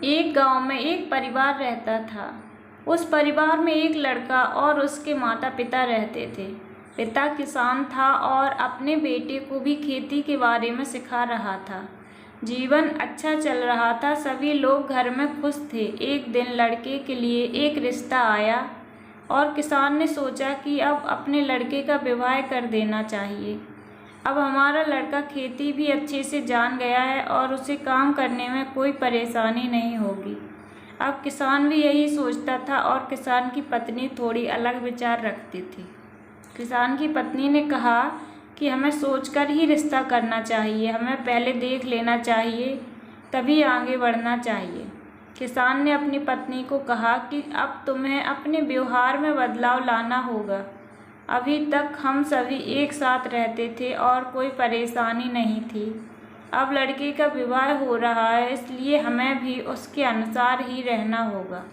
एक गांव में एक परिवार रहता था। उस परिवार में एक लड़का और उसके माता पिता रहते थे। पिता किसान था और अपने बेटे को भी खेती के बारे में सिखा रहा था। जीवन अच्छा चल रहा था, सभी लोग घर में खुश थे। एक दिन लड़के के लिए एक रिश्ता आया और किसान ने सोचा कि अब अपने लड़के का विवाह कर देना चाहिए। अब हमारा लड़का खेती भी अच्छे से जान गया है और उसे काम करने में कोई परेशानी नहीं होगी। अब किसान भी यही सोचता था और किसान की पत्नी थोड़ी अलग विचार रखती थी। किसान की पत्नी ने कहा कि हमें सोचकर ही रिश्ता करना चाहिए, हमें पहले देख लेना चाहिए, तभी आगे बढ़ना चाहिए। किसान ने अपनी पत्नी को कहा कि अब तुम्हें अपने व्यवहार में बदलाव लाना होगा। अभी तक हम सभी एक साथ रहते थे और कोई परेशानी नहीं थी। अब लड़के का विवाह हो रहा है, इसलिए हमें भी उसके अनुसार ही रहना होगा।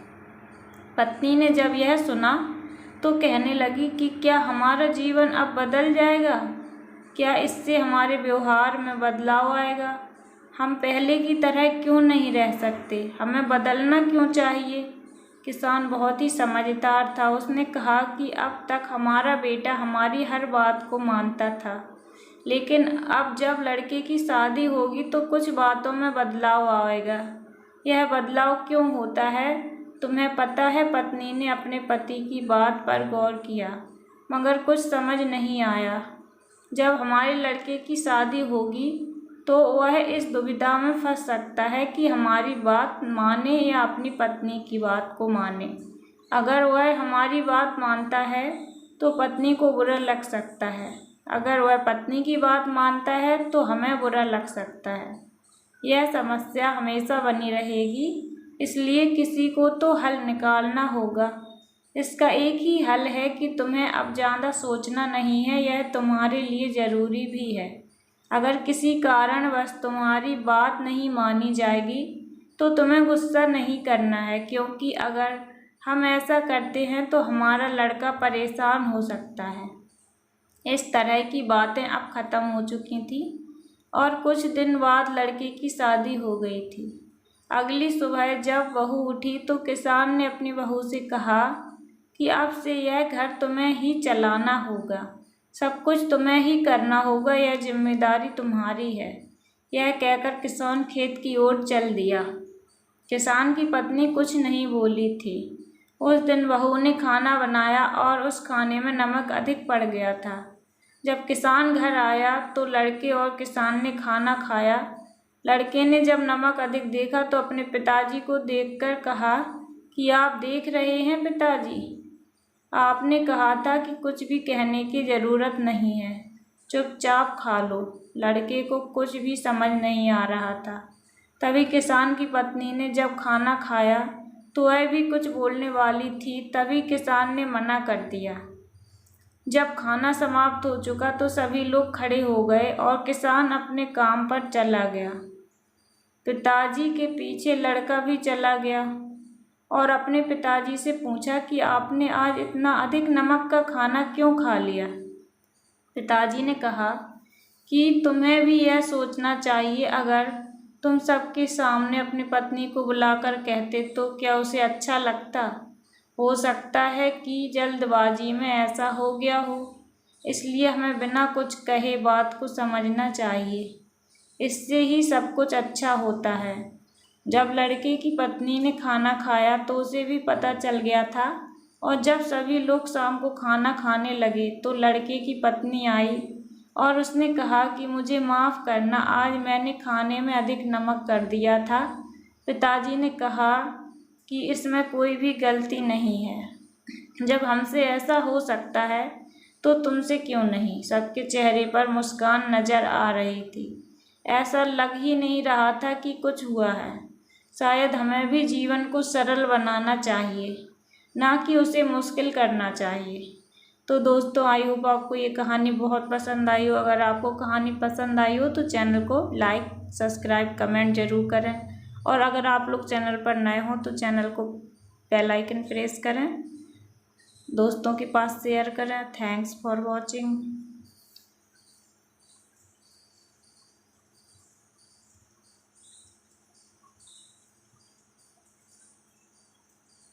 पत्नी ने जब यह सुना तो कहने लगी कि क्या हमारा जीवन अब बदल जाएगा? क्या इससे हमारे व्यवहार में बदलाव आएगा? हम पहले की तरह क्यों नहीं रह सकते? हमें बदलना क्यों चाहिए? किसान बहुत ही समझदार था। उसने कहा कि अब तक हमारा बेटा हमारी हर बात को मानता था, लेकिन अब जब लड़के की शादी होगी तो कुछ बातों में बदलाव आएगा। यह बदलाव क्यों होता है, तुम्हें पता है? पत्नी ने अपने पति की बात पर गौर किया, मगर कुछ समझ नहीं आया। जब हमारे लड़के की शादी होगी तो वह इस दुविधा में फंस सकता है कि हमारी बात माने या अपनी पत्नी की बात को माने। अगर वह हमारी बात मानता है तो पत्नी को बुरा लग सकता है, अगर वह पत्नी की बात मानता है तो हमें बुरा लग सकता है। यह समस्या हमेशा बनी रहेगी, इसलिए किसी को तो हल निकालना होगा। इसका एक ही हल है कि तुम्हें अब ज़्यादा सोचना नहीं है, यह तुम्हारे लिए ज़रूरी भी है। अगर किसी कारणवश तुम्हारी बात नहीं मानी जाएगी तो तुम्हें गुस्सा नहीं करना है, क्योंकि अगर हम ऐसा करते हैं तो हमारा लड़का परेशान हो सकता है। इस तरह की बातें अब ख़त्म हो चुकी थी और कुछ दिन बाद लड़के की शादी हो गई थी। अगली सुबह जब बहू उठी तो किसान ने अपनी बहू से कहा कि अब से यह घर तुम्हें ही चलाना होगा, सब कुछ तुम्हें ही करना होगा, यह जिम्मेदारी तुम्हारी है। यह कहकर किसान खेत की ओर चल दिया। किसान की पत्नी कुछ नहीं बोली थी। उस दिन बहू ने खाना बनाया और उस खाने में नमक अधिक पड़ गया था। जब किसान घर आया तो लड़के और किसान ने खाना खाया। लड़के ने जब नमक अधिक देखा तो अपने पिताजी को देखकर कहा कि आप देख रहे हैं पिताजी, आपने कहा था कि कुछ भी कहने की ज़रूरत नहीं है, चुपचाप खा लो। लड़के को कुछ भी समझ नहीं आ रहा था। तभी किसान की पत्नी ने जब खाना खाया तो वह भी कुछ बोलने वाली थी, तभी किसान ने मना कर दिया। जब खाना समाप्त हो चुका तो सभी लोग खड़े हो गए और किसान अपने काम पर चला गया। पिताजी के पीछे लड़का भी चला गया और अपने पिताजी से पूछा कि आपने आज इतना अधिक नमक का खाना क्यों खा लिया? पिताजी ने कहा कि तुम्हें भी यह सोचना चाहिए, अगर तुम सबके सामने अपनी पत्नी को बुलाकर कहते तो क्या उसे अच्छा लगता? हो सकता है कि जल्दबाजी में ऐसा हो गया हो, इसलिए हमें बिना कुछ कहे बात को समझना चाहिए, इससे ही सब कुछ अच्छा होता है। जब लड़के की पत्नी ने खाना खाया तो उसे भी पता चल गया था और जब सभी लोग शाम को खाना खाने लगे तो लड़के की पत्नी आई और उसने कहा कि मुझे माफ़ करना, आज मैंने खाने में अधिक नमक कर दिया था। पिताजी ने कहा कि इसमें कोई भी गलती नहीं है, जब हमसे ऐसा हो सकता है तो तुमसे क्यों नहीं? सबके चेहरे पर मुस्कान नज़र आ रही थी। ऐसा लग ही नहीं रहा था कि कुछ हुआ है। शायद हमें भी जीवन को सरल बनाना चाहिए, ना कि उसे मुश्किल करना चाहिए। तो दोस्तों, आई होप आपको ये कहानी बहुत पसंद आई हो। अगर आपको कहानी पसंद आई हो तो चैनल को लाइक, सब्सक्राइब, कमेंट ज़रूर करें और अगर आप लोग चैनल पर नए हों तो चैनल को बेल आइकन प्रेस करें, दोस्तों के पास शेयर करें। Thanks for watching.